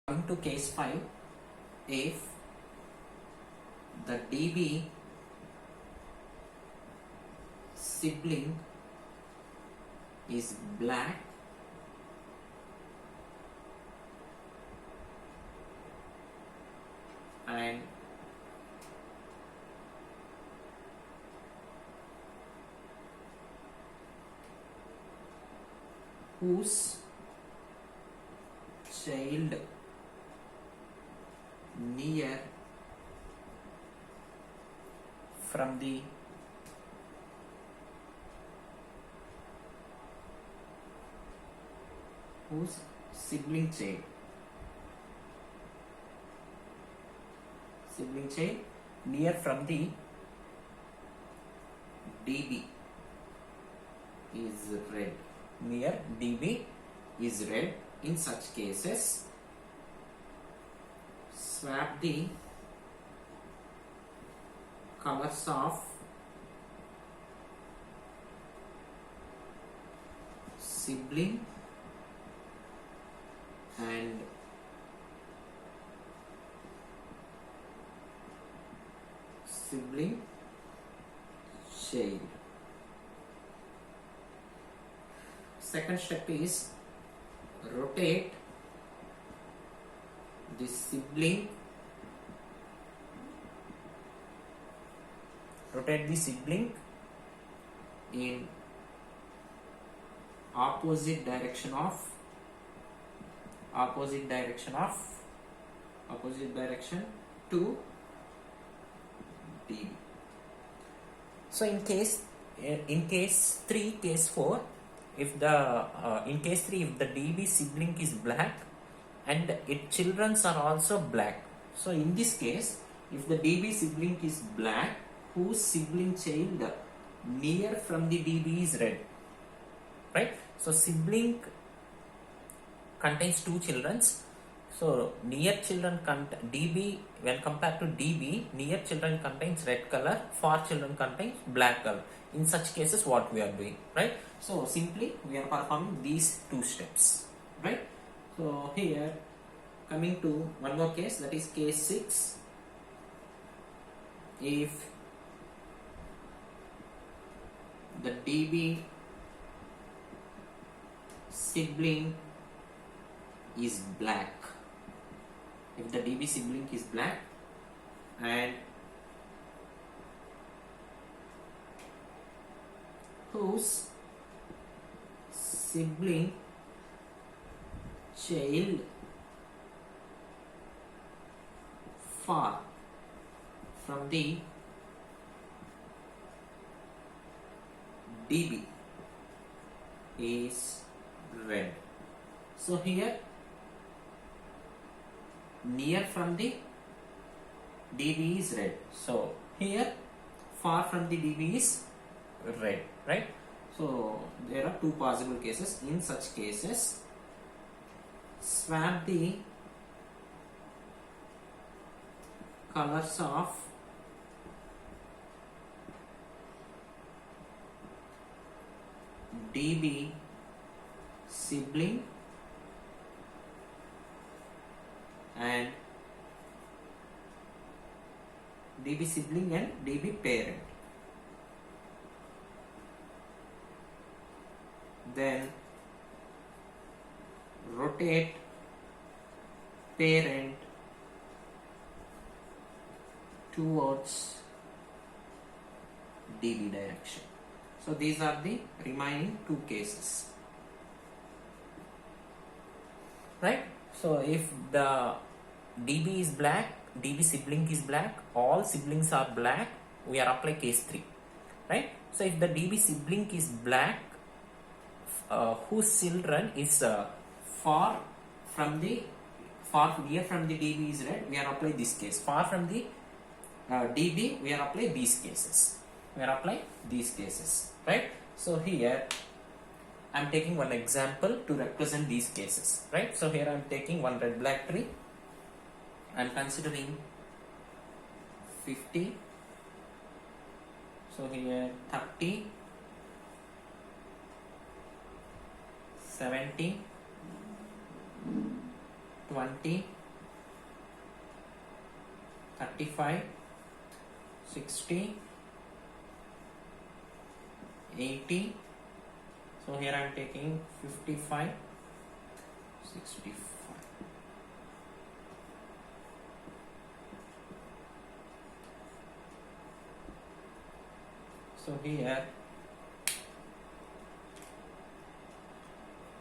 Coming to case 5, if the DB sibling is black and whose child near from the whose sibling child near from the DB is red. Near DB is red. In such cases, swap the colors of sibling and sibling child. Second step is rotate the sibling in opposite direction to DB. So in case 3, case 4, if the in case 3, if the DB sibling is black and its children are also black, so in this case, if the DB sibling is black, whose sibling child near from the DB is red, right? So sibling contains 2 children. So near children DB, when compared to DB, near children contains red color, far children contains black color. In such cases, what we are doing, right? So simply we are performing these 2 steps, right? So here, coming to one more case, that is case 6. If the DB sibling is black, and whose sibling child far from the DB is red. So here, near from the DB is red. So here, far from the DB is red, right? So there are 2 possible cases. In such cases, swap the colors of DB sibling and DB parent. Then rotate parent towards DB direction. So these are the remaining 2 cases, right? So if the DB is black, DB sibling is black, all siblings are black, we are apply case 3, right? So if the DB sibling is black, whose children is far near from the DB is red, we are apply this case. Far from the DB, we are apply these cases. Right? So here I am taking one example to represent these cases, right? So here I am taking one red black tree. I am considering 50. So here 30, 70, 20, 35, 60, 80. So here I am taking 55, 65. So here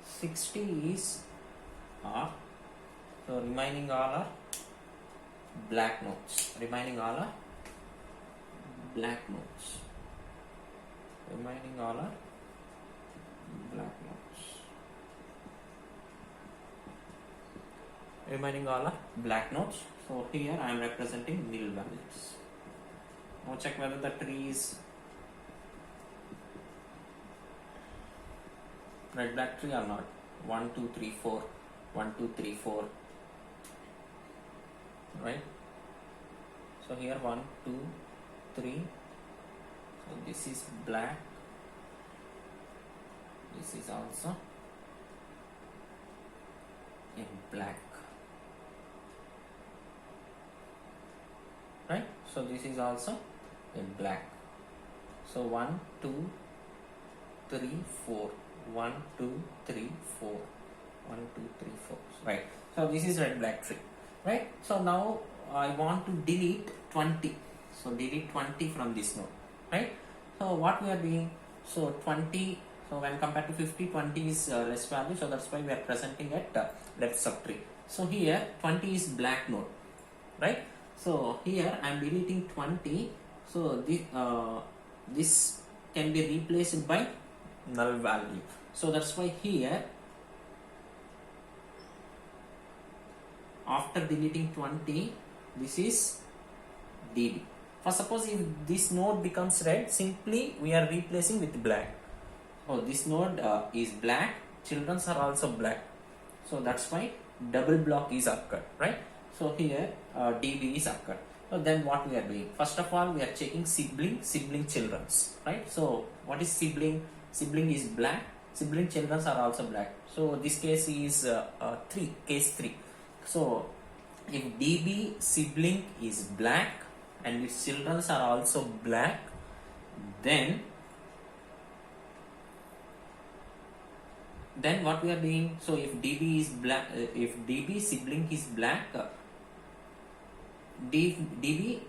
60 is R. So remaining all are black notes. Remaining all are black notes. Remaining all are black notes. Remaining all are black notes. So here I am representing nil values. Now check whether the tree is red black tree or not. 1 2 3 4, 1 2 3 4, right? So here 1 2 3. So this is black, this is also in black, right? So this is also in black. So 1 2 3 4, 1 2 3 4, 1 2 3 4, right? So this is red black tree, right? So now I want to delete 20. So delete 20 from this node, right? So what we are doing, so 20, so when compared to 50, 20 is less value, so that's why we are presenting at left subtree. So here 20 is black node, right? So here I am deleting 20. So this can be replaced by null value. So that's why here after deleting 20, this is DB. For suppose if this node becomes red, simply we are replacing with black. So this node is black, children are also black. So that's why double block is occurred, right? So here DB is occurred. So then what we are doing? First of all, we are checking sibling children's, right? So what is sibling? Sibling is black, sibling children are also black. So this case is case 3. So if DB sibling is black and its children are also black, then what we are doing? So if DB is black, if DB sibling is black, DB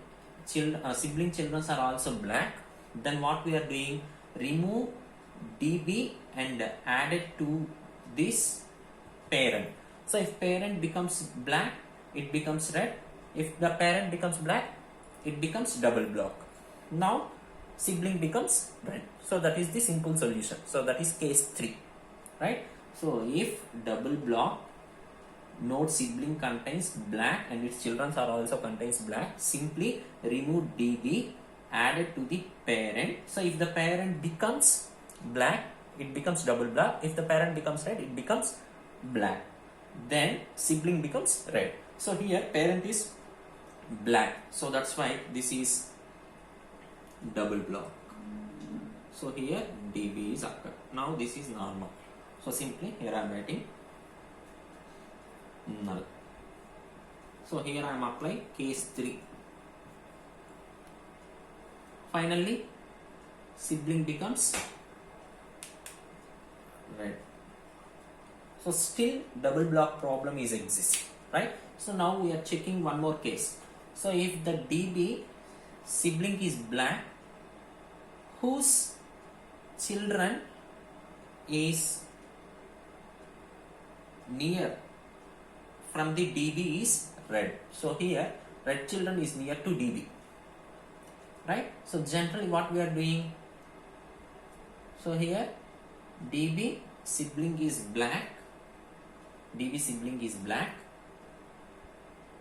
sibling children are also black, then what we are doing? Remove DB and add it to this parent. So if parent becomes black, it becomes red. If the parent becomes black, it becomes double block. Now sibling becomes red. So that is the simple solution. So that is case 3, right? So if double block node sibling contains black and its children are also contains black, simply remove DB, add it to the parent. So if the parent becomes black, it becomes double block. If the parent becomes red, it becomes black. Then sibling becomes red. So here parent is black. So that's why this is double block. So here DB is occurred. Now this is normal. So simply here I am writing null. So here I am applying case 3. Finally, sibling becomes red. So still double block problem is exist, right? So now we are checking one more case. So if the DB sibling is black, whose children is near from the DB is red. So here red children is near to DB, right? So generally what we are doing, so here DB sibling is black, DB sibling is black,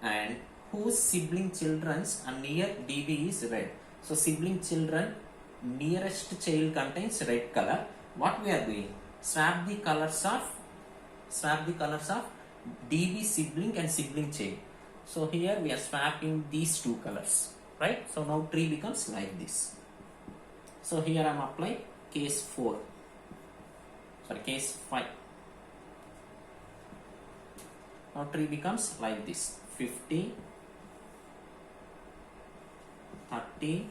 and whose sibling children are near DB is red. So sibling children nearest child contains red color. What we are doing? Swap the colors of DB sibling and sibling child. So here we are swapping these two colors, right? So now tree becomes like this. So here I am applying case 4. Sorry, case 5. Now tree becomes like this: 50, 30,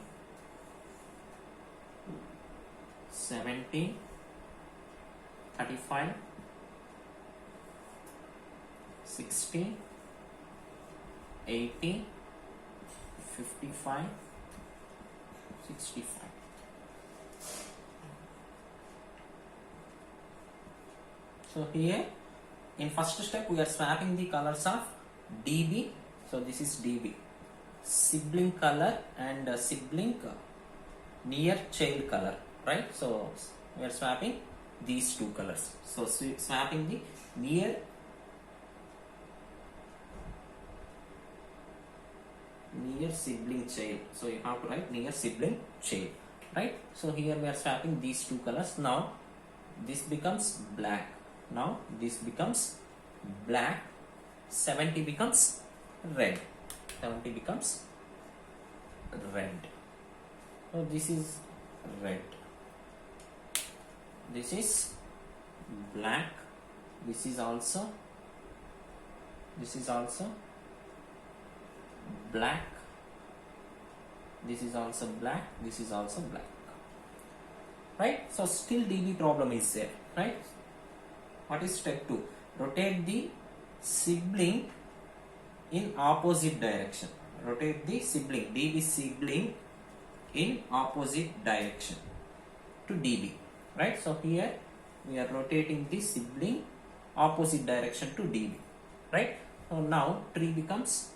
70, 35, 60, 80, 55, 65. So here in first step we are swapping the colors of DB. So this is DB, sibling color, and sibling near child color, right? So we are swapping these two colors. So swapping the near sibling child. So you have to write near sibling child, right? So here we are swapping these two colors. Now this becomes black. Now this becomes black. 70 becomes red. 70 becomes red. So this is red. This is black. This is also black. This is also black. This is also black. Right? So still DB problem is there. Right? What is step 2? Rotate the sibling in opposite direction. Rotate the sibling, DB sibling, in opposite direction to DB. Right? So here we are rotating the sibling opposite direction to DB. Right? So now tree becomes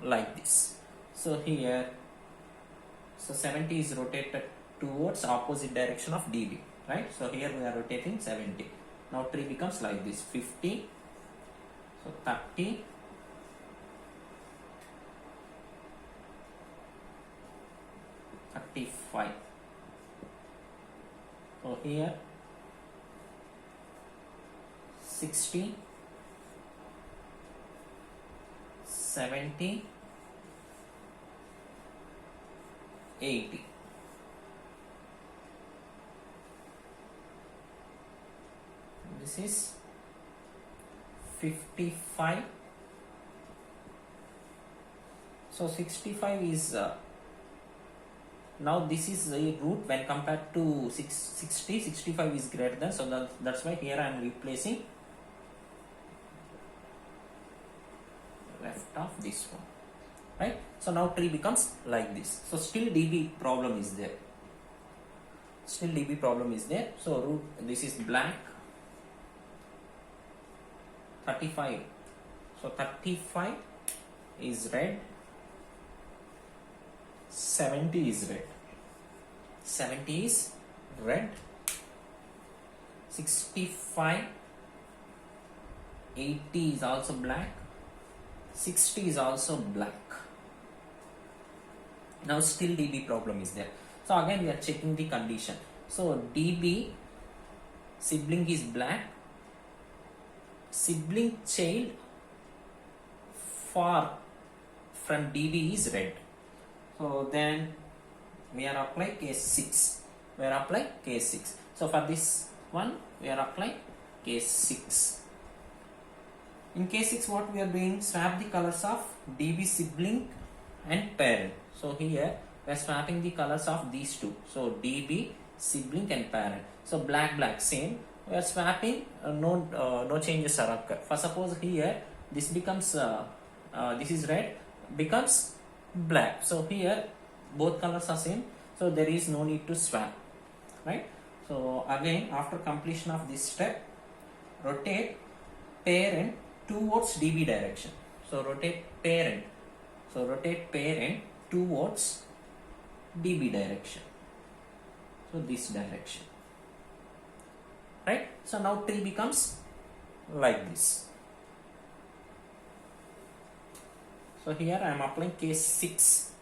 like this. So here, so 70 is rotated towards opposite direction of DB. Right? So here we are rotating 70. Now tree becomes like this. 50. So 30. 35. So here 60, 70, 80. This is 55. So 65 is now this is a root when compared to 60. 65 is greater than, so that's why here I am replacing left of this one, right? So now tree becomes like this. So still DB problem is there. So root, this is black. 35. So 35 is red. 70 is red. 70 is red. 65, 80 is also black. 60 is also black. Now still DB problem is there. So again we are checking the condition. So DB sibling is black. Sibling child far from DB is red. So then we are applying case 6. So for this one we are applying case 6. In case 6 what we are doing, swap the colors of DB sibling and parent. So here we are swapping the colors of these two. So DB sibling and parent. So black same. We are swapping, no changes are occur. For suppose here this becomes this is red, becomes black. So here both colors are same, so there is no need to swap, right? So again after completion of this step, rotate parent towards DB direction. So rotate parent towards DB direction. So this direction, right? So now tree becomes like this. So here I am applying case 6.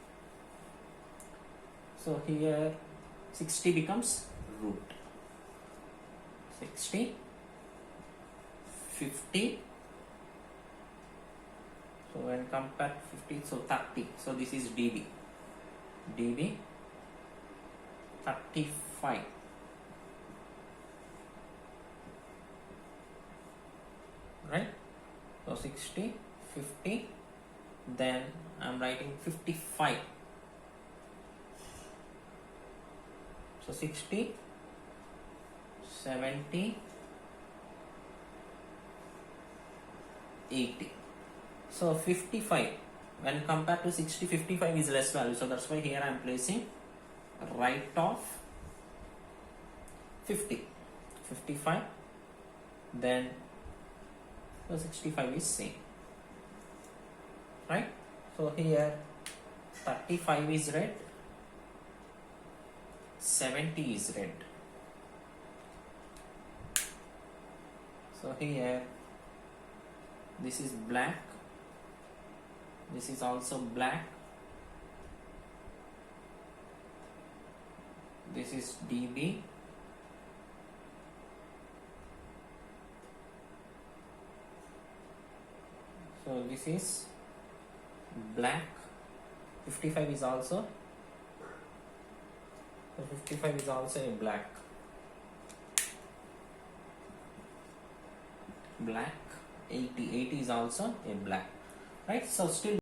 So here 60 becomes root. 60, 50. So when compared 50, so 30. So this is DB. 35. Right? So 60, 50. Then I am writing 55. So 60, 70, 80. So 55 when compared to 60, 55 is less value. So that's why here I am placing right of 50, 55. Then so 65 is same, right? So here 35 is red, 70 is red. So here this is black, this is also black, this is DB, so this is black, 55 is also, so 55 is also a black, black, 80 is also a black, right? So still